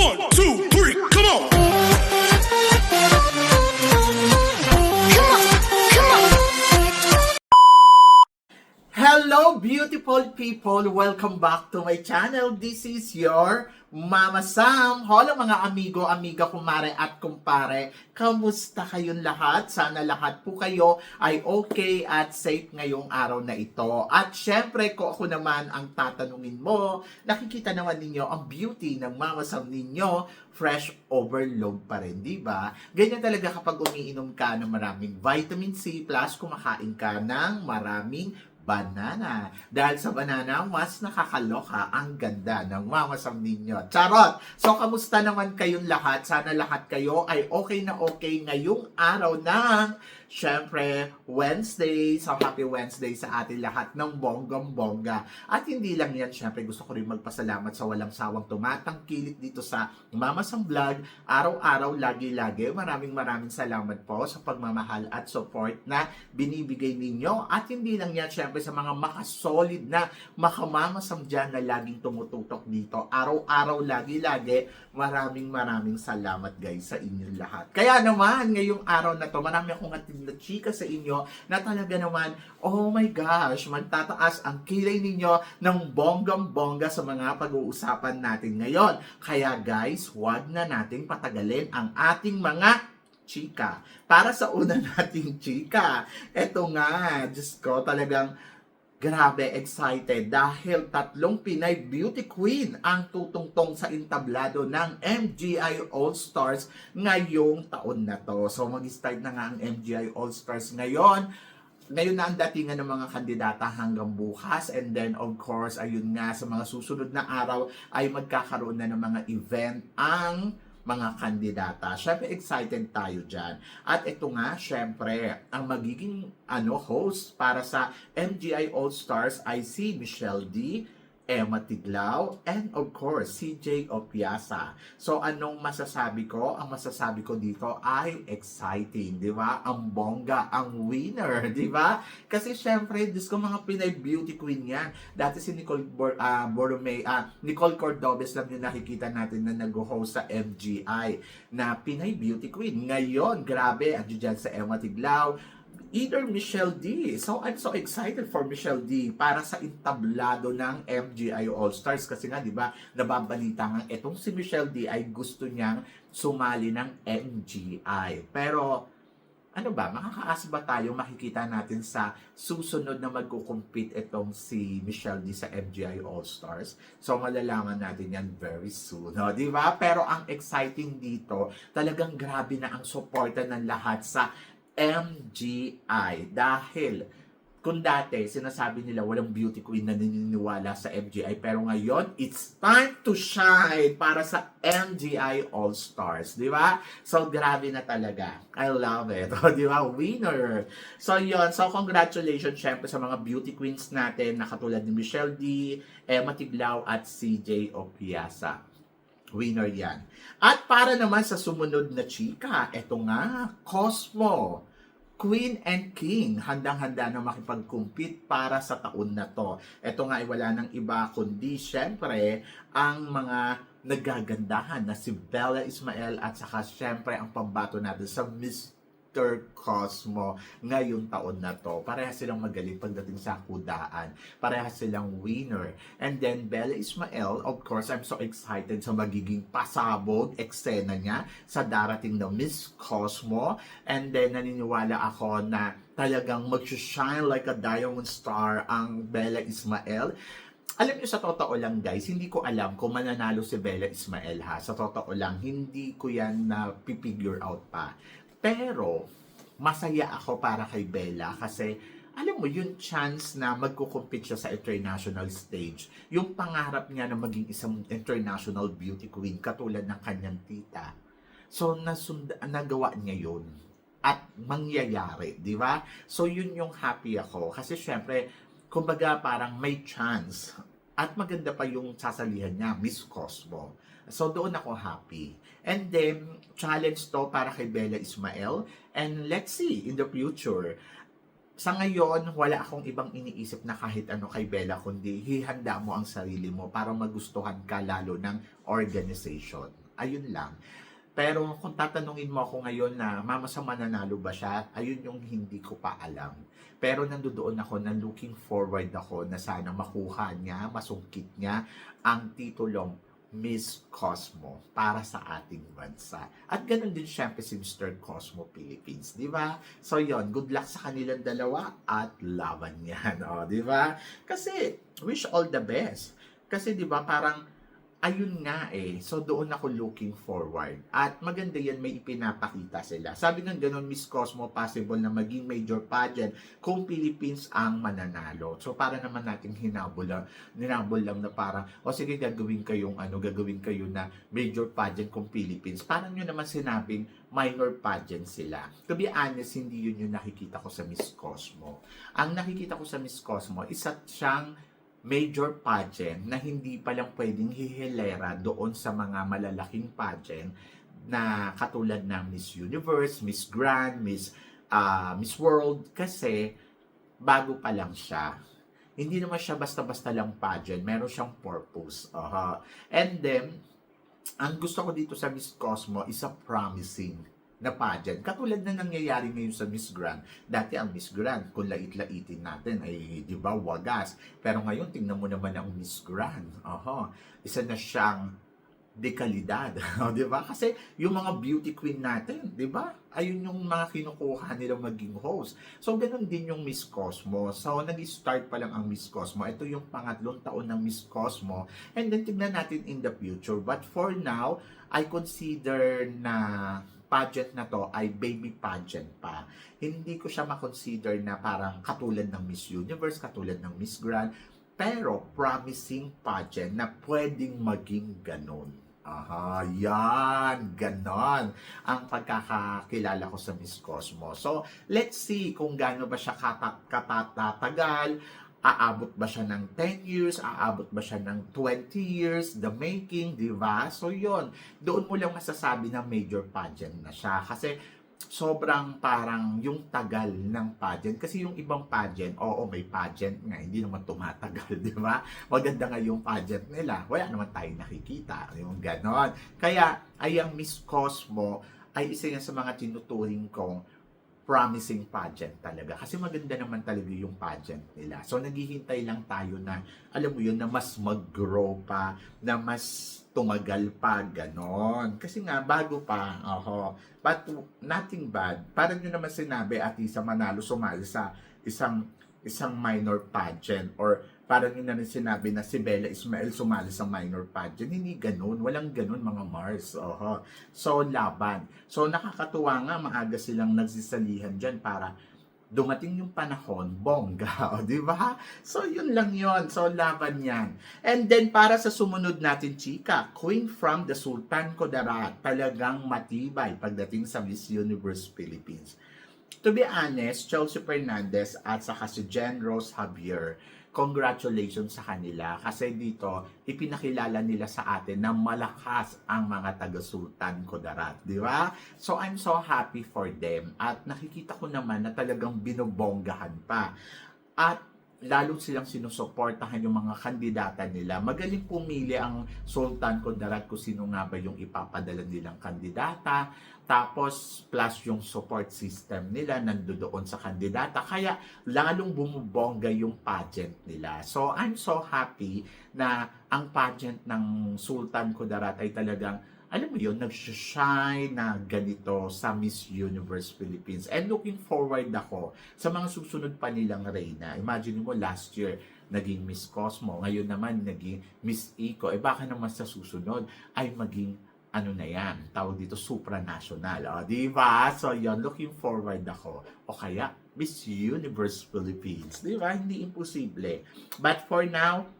One, two, three, come on! Hello beautiful people! Welcome back to my channel. This is your Mama Sam. Hello mga amigo, amiga, kumare at kumpare. Kamusta kayong lahat? Sana lahat po kayo ay okay at safe ngayong araw na ito. At syempre ko ako naman ang tatanungin mo, nakikita naman ninyo ang beauty ng Mama Sam ninyo, fresh overload pa rin, di ba? Ganyan talaga kapag umiinom ka ng maraming vitamin C plus kumakain ka ng maraming banana. Dahil sa banana, mas nakakaloka ang ganda ng Mama Sam ninyo. Charot! So, kamusta naman kayong lahat? Sana lahat kayo ay okay na okay ngayong araw ng, syempre, Wednesday. So, happy Wednesday sa atin lahat ng bonggam-bongga. At hindi lang yan, syempre, gusto ko rin magpasalamat sa walang sawang tumatangkilik dito sa Mama Sam Vlog. Araw-araw, lagi-lagi. Maraming salamat po sa pagmamahal at support na binibigay ninyo. At hindi lang yan, syempre, sa mga makasolid na makamamasam dyan na laging tumututok dito. Araw-araw, lagi-lagi. Maraming salamat guys sa inyong lahat. Kaya naman, ngayong araw na to, marami akong atid na chika sa inyo na talaga naman, oh my gosh, magtataas ang kilay ninyo ng bonggam-bongga sa mga pag-uusapan natin ngayon. Kaya guys, huwag na nating patagalin ang ating mga chika. Para sa una nating chika, eto nga, Diyos ko, talagang grabe, excited dahil tatlong Pinay Beauty Queen ang tutungtong sa entablado ng MGI All-Stars ngayong taon na to. So mag-start na nga ang MGI All-Stars ngayon. Ngayon na ang datingan ng mga kandidata hanggang bukas, and then of course, ayun nga, sa mga susunod na araw ay magkakaroon na ng mga event ang mga kandidata. Syempre, excited tayo dyan. At ito nga, syempre, ang magiging host para sa MGI All-Stars ay si Michelle D., Emma Tiglao, and of course, CJ Opiasa. So, anong masasabi ko? Ang masasabi ko dito ay exciting, di ba? Ang bongga, ang winner, di ba? Kasi syempre, Diyos ko, mga Pinay Beauty Queen yan. Dati si Nicole Nicole Cordobes lang yung nakikita natin na nag-host sa MGI na Pinay Beauty Queen. Ngayon, grabe, at dyan sa Emma Tiglao, either Michelle D. So, I'm so excited for Michelle D. para sa entablado ng MGI All-Stars. Kasi nga, di ba, nababalita nga, etong si Michelle D. ay gusto niyang sumali ng MGI. Pero, ano ba, makakaas ba tayo makikita natin sa susunod na magkukumpit itong si Michelle D. sa MGI All-Stars? So, malalaman natin yan very soon. No? Di ba? Pero ang exciting dito, talagang grabe na ang suporta ng lahat sa MGI. Dahil kung dati sinasabi nila walang beauty queen na naniniwala sa MGI, pero ngayon it's time to shine para sa MGI All-Stars, di ba? So grabe na talaga. I love it. Di ba? Winner. So yon. So congratulations syempre sa mga beauty queens natin na katulad ni Michelle D., Emma Tiglao at CJ Opiasa. Winner yan. At para naman sa sumunod na chika, eto nga, Cosmo, Queen and King, handang-handa na makipag-compete para sa taon na to. Ito nga ay wala nang iba kundi syempre ang mga nagagandahan na si Bella Ismael at saka syempre ang pambato natin sa Mr. Cosmo ngayong taon na to. Parehas silang magaling pagdating sa kudaan. Parehas silang winner. And then Bella Ismael, of course, I'm so excited sa magiging pasabog eksena niya sa darating na Miss Cosmo. And then naniniwala ako na talagang mag-shine like a diamond star ang Bella Ismael. Alam niyo, sa totoo lang guys, hindi ko alam kung mananalo si Bella Ismael ha. Sa totoo lang, hindi ko yan na figure out pa. Pero, masaya ako para kay Bella kasi, alam mo, yung chance na magkukumpit siya sa international stage, yung pangarap niya na maging isang international beauty queen katulad ng kanyang tita. So, nagawa niya yun. At mangyayari, di ba? So, yun yung happy ako. Kasi, syempre, kumbaga parang may chance. At maganda pa yung sasalihan niya, Miss Cosmo. So, doon ako happy. And then, challenge to para kay Bella Ismael. And let's see, in the future, sa ngayon, wala akong ibang iniisip na kahit ano kay Bella, kundi hihanda mo ang sarili mo para magustuhan ka lalo ng organization. Ayun lang. Pero kung tatanungin mo ako ngayon na Mama Sam mananalo ba siya, ayun yung hindi ko pa alam. Pero nandoon ako na looking forward ako na sana makuha niya, masungkit niya ang titulong Miss Cosmo para sa ating bansa. At ganun din syempre si Mr. Cosmo Philippines, di ba? So yon, good luck sa kanilang dalawa at laban yan, di ba? Kasi wish all the best. Kasi di ba parang ayun nga so doon ako looking forward. At maganda yan, may ipinapakita sila. Sabi ng ganun, Miss Cosmo, possible na maging major pageant kung Philippines ang mananalo. So para naman natin hinabol lang na parang, sige gagawin kayo na major pageant kung Philippines. Parang nyo naman sinabing minor pageant sila. To be honest, hindi yun yung nakikita ko sa Miss Cosmo. Ang nakikita ko sa Miss Cosmo, isa siyang major pageant na hindi pa lang pwedeng hihilera doon sa mga malalaking pageant na katulad ng Miss Universe, Miss Grand, Miss World, kasi bago pa lang siya. Hindi naman siya basta-basta lang pageant, meron siyang purpose. And then, ang gusto ko dito sa Miss Cosmo is a promising na pageant. Katulad na nangyayari ngayon sa Miss Grand. Dati ang Miss Grand, kung lait-laitin natin, ay di ba wagas. Pero ngayon, tingnan mo naman ang Miss Grand. Isa na siyang dekalidad. Di ba? Kasi yung mga beauty queen natin, di ba? Ayun yung mga kinukuha nilang maging host. So, ganun din yung Miss Cosmo. So, nag-start pa lang ang Miss Cosmo. Ito yung pangatlong taon ng Miss Cosmo. And then, tignan natin in the future. But for now, I consider na pageant na to ay baby pageant pa. Hindi ko siya makonsider na parang katulad ng Miss Universe, katulad ng Miss Grand, pero promising pageant na pwedeng maging ganon. Yan, ganon ang pagkakakilala ko sa Miss Cosmo. So, let's see kung gaano ba siya katatagal. Aabot ba siya ng 10 years? Aabot ba siya ng 20 years? The making, di ba? So, yon. Doon mo lang masasabi na major pageant na siya. Kasi, sobrang parang yung tagal ng pageant. Kasi yung ibang pageant, may pageant nga, hindi naman tumatagal, di ba? Maganda nga yung pageant nila. Wala naman tayo nakikita. Yung ganon. Kaya, ay ang Miss Cosmo ay isa yan sa mga tinuturing kong promising pageant talaga. Kasi maganda naman talaga yung pageant nila. So, naghihintay lang tayo na, alam mo yun, na mas mag-grow pa, na mas tumagal pa, ganon. Kasi nga, bago pa, but nothing bad. Parang nyo naman sinabi, at isa manalo sumali sa isang minor pageant, or parang yun na rin sinabi na si Bella Ismael sumali sa minor pageant. Hindi ganun. Walang ganun, mga Mars. So, laban. So, nakakatuwa nga, maaga silang nagsisalihan dyan para dumating yung panahon, bongga, di ba? So, yun lang yun. So, laban yan. And then, para sa sumunod natin, chika, Queen from the Sultan Kudarat, talagang matibay pagdating sa Miss Universe Philippines. To be honest, Chelsea Fernandez at saka si Jen Rose Javier, congratulations sa kanila kasi dito ipinakilala nila sa atin na malakas ang mga taga-Sultan Kudarat, di ba? So I'm so happy for them at nakikita ko naman na talagang binobonggahan pa at lalo silang sinusuportahan yung mga kandidata nila. Magaling pumili ang Sultan Kudarat kung sino nga ba yung ipapadala nilang kandidata. Tapos, plus yung support system nila nandoon sa kandidata. Kaya, lalong bumubongga yung pageant nila. So, I'm so happy na ang pageant ng Sultan Kudarat ay talagang, alam mo yun, nag-shine na ganito sa Miss Universe Philippines. And looking forward ako sa mga susunod pa nilang reyna. Imagine mo, last year, naging Miss Cosmo. Ngayon naman, naging Miss Iko. Baka naman sa susunod ay maging na yan, tawag dito, supranational. Di ba? So, yun, looking forward ako. O kaya, Miss Universe Philippines. Di ba? Hindi imposible. But for now,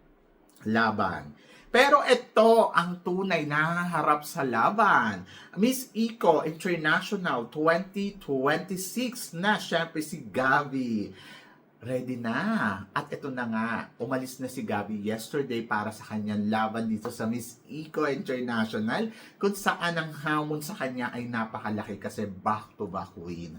laban. Pero ito ang tunay na harap sa laban. Miss Iko International 2026 na, syempre si Gabi. Ready na. At ito na nga, umalis na si Gabi yesterday para sa kanyang laban dito sa Miss Iko International, kung saan ang hamon sa kanya ay napakalaki kasi back-to-back win.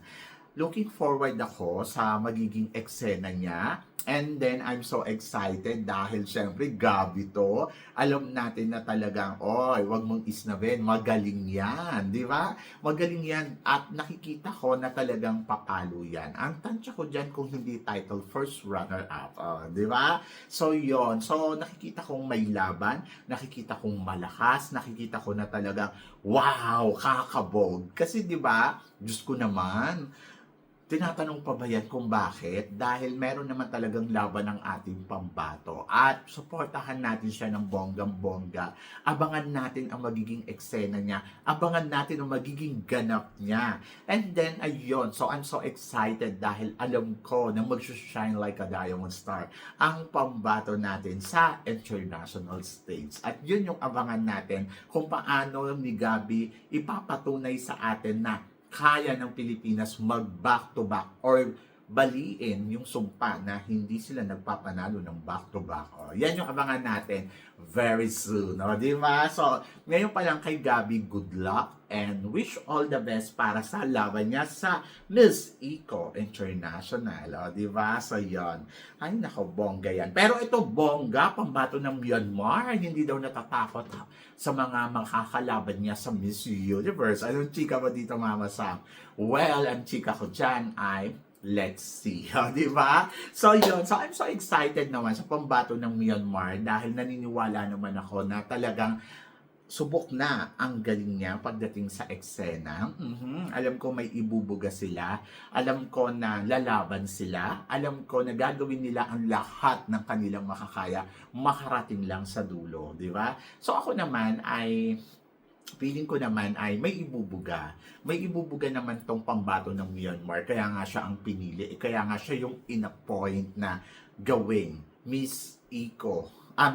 Looking forward ako sa magiging eksena niya And then, I'm so excited dahil syempre, Gabi to. Alam natin na talagang, oy, wag mong isnabin, magaling yan, di ba? Magaling yan at nakikita ko na talagang papalo yan. Ang tansya ko dyan kung hindi title, first runner-up, di ba? So, yon. So, nakikita kong may laban, nakikita kong malakas, nakikita ko na talagang, wow, kakabog. Kasi di ba, Diyos ko naman, tinatanong pa ba yan kung bakit? Dahil meron naman talagang laban ng ating pambato. At suportahan natin siya ng bonggang-bongga. Abangan natin ang magiging eksena niya. Abangan natin ang magiging ganap niya. And then, ayun. So, I'm so excited dahil alam ko na mag-shine like a diamond star ang pambato natin sa international stage. At yun yung abangan natin kung paano ni Gabi ipapatunay sa atin na kaya ng Pilipinas mag-back-to-back or baliin yung sumpa na hindi sila nagpapanalo ng back-to-back. Yan yung abangan natin very soon. Di ba? So, ngayon pa lang kay Gabi, good luck and wish all the best para sa laban niya sa Miss Eco International. Di ba? So, yon. Ay, nako, bongga yan. Pero ito, bongga, pambato ng Myanmar. Hindi daw natatakot sa mga makakalaban niya sa Miss Universe. Anong chika mo dito, Mama Sam? Well, ang chika ko dyan ay let's see. Di ba? So, yun. So, I'm so excited naman sa pambato ng Myanmar dahil naniniwala naman ako na talagang subok na ang galing niya pagdating sa eksena. Alam ko may ibubuga sila. Alam ko na lalaban sila. Alam ko na gagawin nila ang lahat ng kanilang makakaya makarating lang sa dulo. Di ba? So, ako naman ay feeling ko naman ay may ibubuga. May ibubuga naman tong pambato ng Myanmar. Kaya nga siya ang pinili. Kaya nga siya yung in-appoint na gawing Miss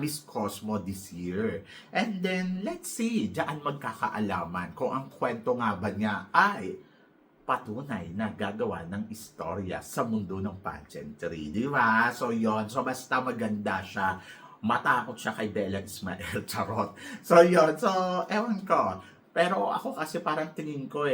Miss Cosmo this year. And then, let's see, diyan magkakaalaman kung ang kwento nga ba niya ay patunay na gagawa ng istorya sa mundo ng pageantry. Di ba? So, yon. So, basta maganda siya. Matakot siya kay Bella Ismael, charot. So, yun. So, ewan ko. Pero ako kasi parang tingin ko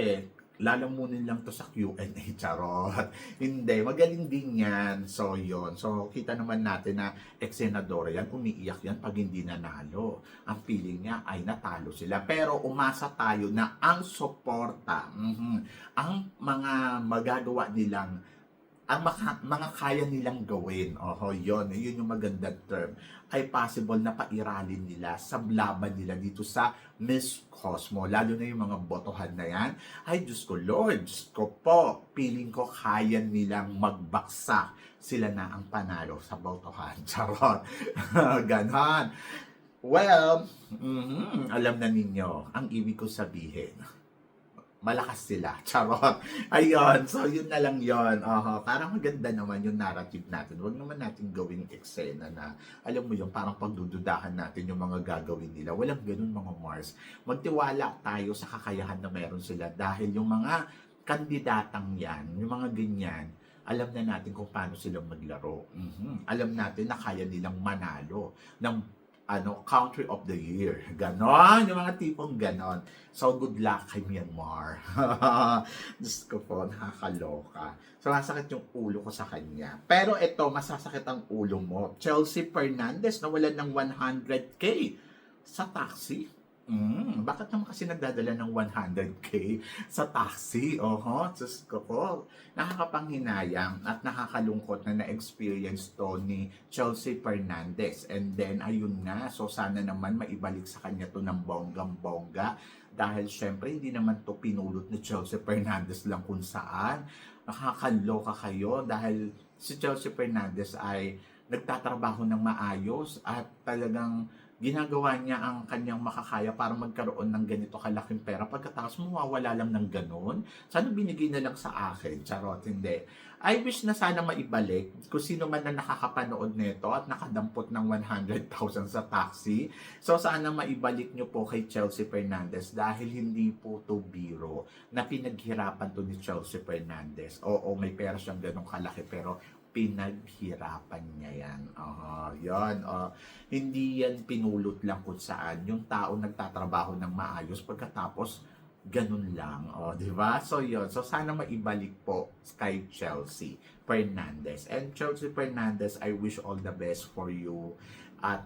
lalamunin lang to sa Q&A, charot. Hindi, magaling din yan. So, yun. So, kita naman natin na ex-senadora yan, umiiyak yan pag hindi nanalo. Ang feeling niya ay natalo sila. Pero umasa tayo na ang suporta, ang mga magagawa nilang ang mga kaya nilang gawin, yun yung magandang term, ay possible na pairalin nila sa laban nila dito sa Miss Cosmo. Lalo na yung mga botohan na yan. Ay, Diyos ko, Lord, Diyos ko po, feeling ko kaya nilang magbaksak. Sila na ang panalo sa botohan. Charot. Ganon. Well, alam na ninyo, ang ibig ko sabihin, malakas sila. Charot. Ayun. So, yun na lang yun. Parang maganda naman yung narrative natin. Huwag naman natin gawing eksena na, alam mo yung parang pagdududahan natin yung mga gagawin nila. Walang ganun, mga Mars. Magtiwala tayo sa kakayahan na meron sila dahil yung mga kandidatang yan, yung mga ganyan, alam na natin kung paano silang maglaro. Alam natin na kaya nilang manalo ng country of the year. Ganon, yung mga tipong ganon. So, good luck kay Myanmar. Diyos ko po, nakakaloka. So, masakit yung ulo ko sa kanya. Pero ito, masasakit ang ulo mo. Chelsea Fernandez, nawalan ng 100K sa taxi. Bakit naman kasi nagdadala ng 100K sa taxi? Diyos ko po. Nakakapanghinayang at nakakalungkot na na-experience to ni Chelsea Fernandez. And then, ayun nga. So, sana naman maibalik sa kanya to ng bonggang-bongga. Dahil syempre, hindi naman to pinulot ni Chelsea Fernandez lang kung saan. Nakakaloka kayo dahil si Chelsea Fernandez ay nagtatrabaho ng maayos at talagang ginagawa niya ang kanyang makakaya para magkaroon ng ganito kalaking pera. Pagkatapos mawawala lang ng ganun. Sana binigay na lang sa akin. Charot, hindi. I wish na sana maibalik kung sino man na nakakapanood nito at nakadampot ng 100,000 sa taxi. So sana maibalik nyo po kay Chelsea Fernandez dahil hindi po to biro na pinaghirapan to ni Chelsea Fernandez. Oo, may pera siyang ganong kalaki pero pinaghirapan niya yan. Yan. Hindi yan pinulot lang kung saan. Yung tao nagtatrabaho ng maayos pagkatapos Ganun lang, di ba? So yun, so sana maibalik po kay Chelsea Fernandez. And Chelsea Fernandez, I wish all the best for you at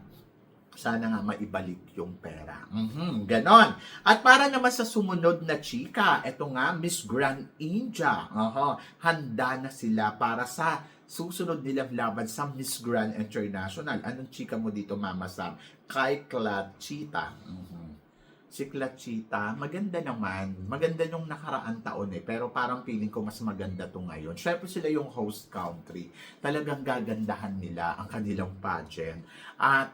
sana nga maibalik yung pera. Ganon. At para naman sa sumunod na chika, eto nga, Miss Grand India. Handa na sila para sa susunod nilang laban sa Miss Grand International. Anong chika mo dito, Mama Sam? Kay Clarchita. Si Clarchita, maganda naman. Maganda yung nakaraan taon pero parang feeling ko mas maganda to ngayon. Syempre sila yung host country. Talagang gagandahan nila ang kanilang pageant. At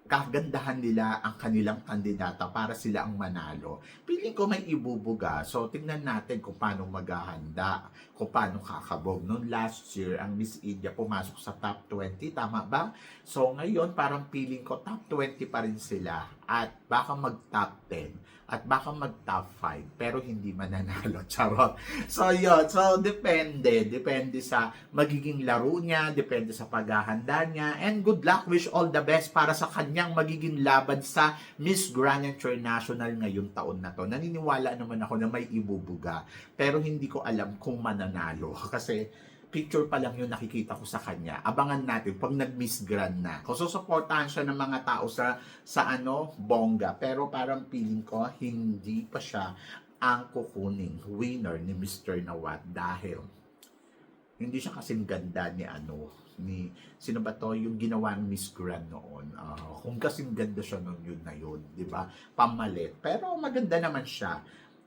kagandahan nila ang kanilang kandidata para sila ang manalo. Piling ko may ibubuga. So, tingnan natin kung paano maghahanda, kung paano kakabog. Noong last year, ang Miss India pumasok sa top 20. Tama ba? So, ngayon, parang piling ko top 20 pa rin sila. At baka mag-top 10. At baka mag-top 5. Pero hindi mananalo. Charot. So, yun. So, depende. Depende sa magiging laro niya. Depende sa paghahanda niya. And good luck. Wish all the best para sa kanyang magiging laban sa Miss Grand International ngayong taon na to. Naniniwala naman ako na may ibubuga. Pero hindi ko alam kung mananalo. Kasi picture pa lang yung nakikita ko sa kanya. Abangan natin pag nag-Miss Grand na. Kung susuportahan siya ng mga tao sa bongga. Pero parang feeling ko, hindi pa siya ang kukuning winner ni Mr. Nawat dahil hindi siya kasing ganda ni sino ba to yung ginawa ng Miss Grand noon. Kung kasing ganda siya noon, yun na yun, di ba? Pamalit. Pero maganda naman siya.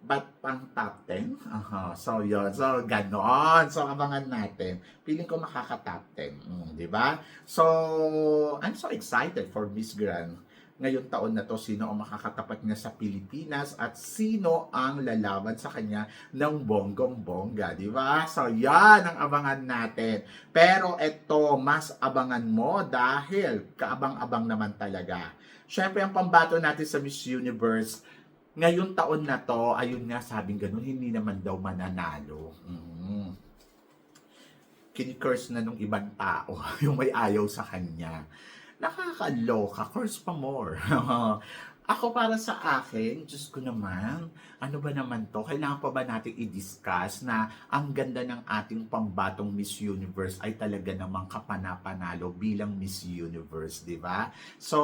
But pang top 10? So yun. So ganon. So abangan natin. Feeling ko makaka-top 10. Di ba? So, I'm so excited for Miss Grand. Ngayong taon na to, sino ang makakatapat niya sa Pilipinas at sino ang lalaban sa kanya ng bonggong-bongga. Di ba? So yan ang abangan natin. Pero eto, mas abangan mo dahil kaabang-abang naman talaga. Siyempre, ang pambato natin sa Miss Universe ngayong taon na to, ayun nga, sabing ganun, hindi naman daw mananalo. Kini-curse na nung ibang tao, yung may ayaw sa kanya. Nakakaloka, curse pa more. Ako para sa akin, Diyos ko naman, ano ba naman to? Kailangan pa ba natin i-discuss na ang ganda ng ating pambatong Miss Universe ay talaga namang kapanapanalo bilang Miss Universe, di ba? So,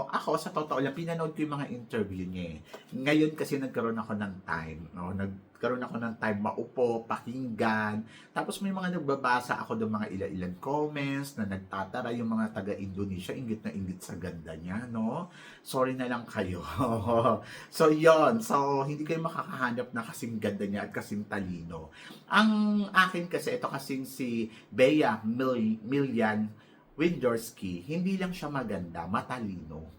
ako sa totoo lang, pinanood ko yung mga interview niya. Ngayon kasi nagkaroon ako ng time, no? Nagkaroon ako ng time maupo, pakinggan. Tapos may mga nagbabasa ako ng mga ilan-ilan comments na nagtatara yung mga taga-Indonesia, inggit na inggit sa ganda niya, no? Sorry na lang kayo. So, yon. So, hindi kayo makakahanap na kasing ganda niya at kasing talino. Ang akin kasi, ito kasing si Bea Milian Windorski, hindi lang siya maganda, matalino.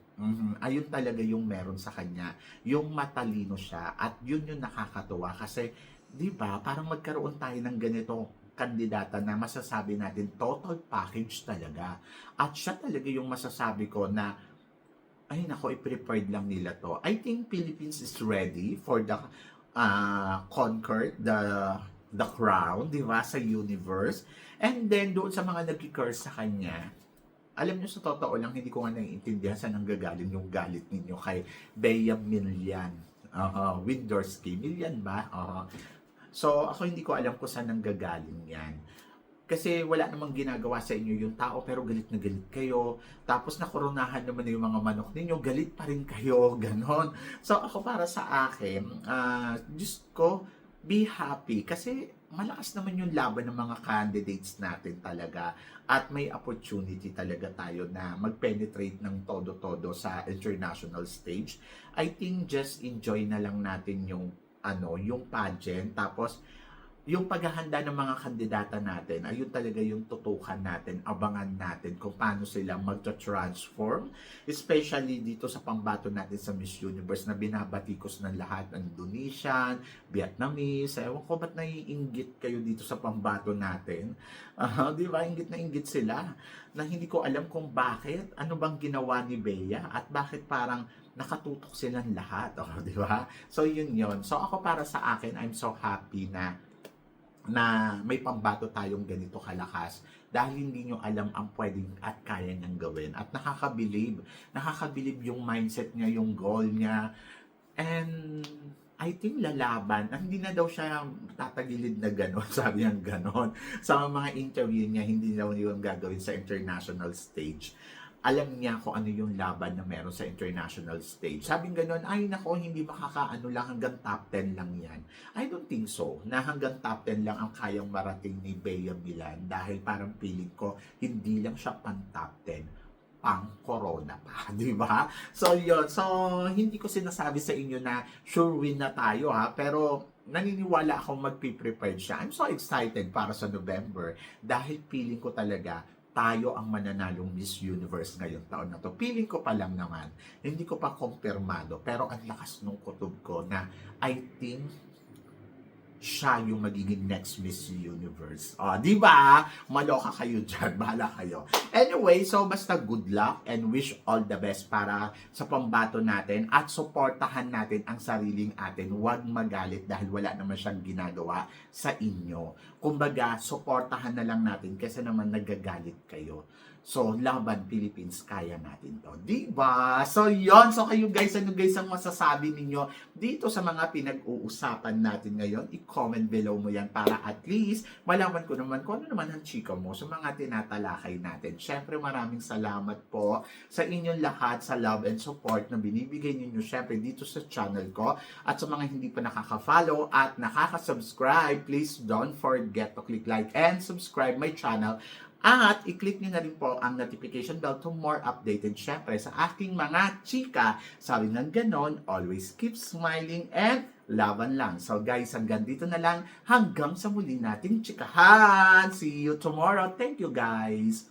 Ayun talaga yung meron sa kanya. Yung matalino siya at yun yung nakakatuwa kasi 'di ba parang magkaroon tayo ng ganito kandidata na masasabi natin total package talaga. At siya talaga yung masasabi ko na ay nako, i-prepared lang nila to. I think Philippines is ready for the conquer the crown, 'di ba, sa universe. And then doon sa mga nagki-curse sa kanya, alam nyo, sa totoo lang, hindi ko nga naiintindihan saan ang gagaling yung galit ninyo kay Bea Milian. Windorski. Milian ba? So, ako hindi ko alam kung saan ang gagaling yan. Kasi wala namang ginagawa sa inyo yung tao, pero galit na galit kayo. Tapos nakoronahan naman na yung mga manok ninyo, galit pa rin kayo, ganon. So, ako para sa akin, Diyos ko, be happy. Kasi malakas naman yung laban ng mga candidates natin talaga. At may opportunity talaga tayo na mag-penetrate ng todo-todo sa international stage. I think just enjoy na lang natin yung pageant. Tapos yung paghahanda ng mga kandidata natin, ayun talaga yung tutukan natin, abangan natin kung paano sila magta-transform, especially dito sa pambato natin sa Miss Universe na binabatikos ng lahat ng Indonesian, Vietnamese. Ewan ko ba't naiinggit kayo dito sa pambato natin? Di ba? Inggit na inggit sila na hindi ko alam kung bakit, ano bang ginawa ni Bea at bakit parang nakatutok silang lahat. Di ba? So yun. So ako para sa akin, I'm so happy na may pambato tayong ganito kalakas dahil hindi nyo alam ang pwedeng at kaya niyang gawin. At nakakabilib yung mindset niya, yung goal niya. And I I think lalaban, hindi na daw siya tatagilid na gano'n, sabi niya gano'n. Sa mga interview niya, hindi daw yung gagawin sa international stage. Alam niya kung ano yung laban na meron sa international stage. Sabi gano'n, ay nako, hindi makakaano lang, hanggang top 10 lang yan. I don't think so, na hanggang top 10 lang ang kayang marating ni Bea Milan dahil parang feeling ko, hindi lang siya pan top 10, pang corona pa, di ba? So yun, so hindi ko sinasabi sa inyo na sure win na tayo ha, pero naniniwala akong magpiprepare siya. I'm so excited para sa November dahil feeling ko talaga tayo ang mananalong Miss Universe ngayong taon na to. Feeling ko pa lang naman, hindi ko pa kumpirmado, pero ang lakas nung kutob ko na I think siya yung magiging next Miss Universe. Di ba? Maloka kayo dyan. Bahala kayo. Anyway, so basta good luck and wish all the best para sa pambato natin at suportahan natin ang sariling atin. Huwag magalit dahil wala naman siyang ginagawa sa inyo. Kumbaga, suportahan na lang natin kasi naman nagagalit kayo. So, laban Philippines, kaya natin to. Diba? So, yon. So, kayo guys, ano guys ang masasabi ninyo dito sa mga pinag-uusapan natin ngayon? I-comment below mo yan para at least malaman ko naman kung ano naman ang chika mo sa mga tinatalakay natin. Syempre, maraming salamat po sa inyong lahat sa love and support na binibigay ninyo syempre dito sa channel ko. At sa mga hindi pa nakaka-follow at nakaka-subscribe, please don't forget to click like and subscribe my channel. At i-click nyo na rin po ang notification bell to more updated syempre sa aking mga chika. Sabi ng ganon, always keep smiling and laban lang. So guys, hanggang dito na lang. Hanggang sa muli nating chikahan. See you tomorrow. Thank you guys.